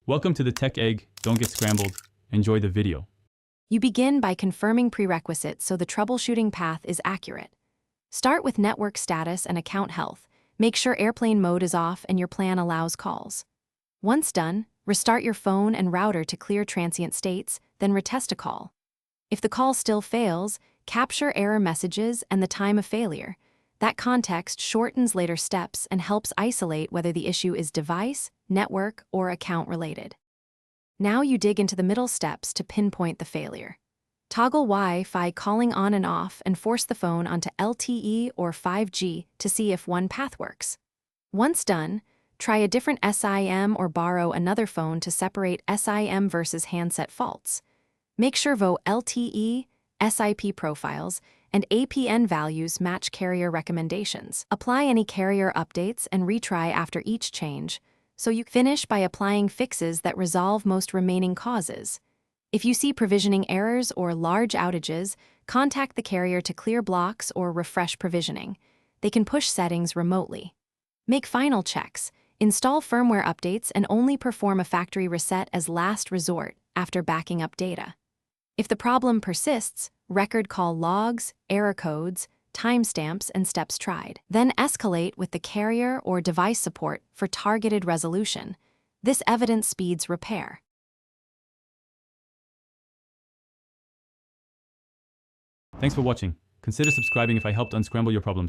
Welcome to the Tech Egg. Don't get scrambled. Enjoy the video. You begin by confirming prerequisites so the troubleshooting path is accurate. Start with network status and account health. Make sure airplane mode is off and your plan allows calls. Once done, restart your phone and router to clear transient states, then retest a call. If the call still fails, capture error messages and the time of failure. That context shortens later steps and helps isolate whether the issue is device, network, or account related. Now you dig into the middle steps to pinpoint the failure. Toggle Wi-Fi calling on and off and force the phone onto LTE or 5G to see if one path works. Once done, try a different SIM or borrow another phone to separate SIM versus handset faults. Make sure VO LTE, SIP profiles, and APN values match carrier recommendations. Apply any carrier updates and retry after each change, so you finish by applying fixes that resolve most remaining causes. If you see provisioning errors or large outages, contact the carrier to clear blocks or refresh provisioning. They can push settings remotely. Make final checks, install firmware updates, and only perform a factory reset as last resort after backing up data. If the problem persists, record call logs, error codes, timestamps, and steps tried. Then escalate with the carrier or device support for targeted resolution. This evidence speeds repair. Thanks for watching. Consider subscribing if I helped unscramble your problems.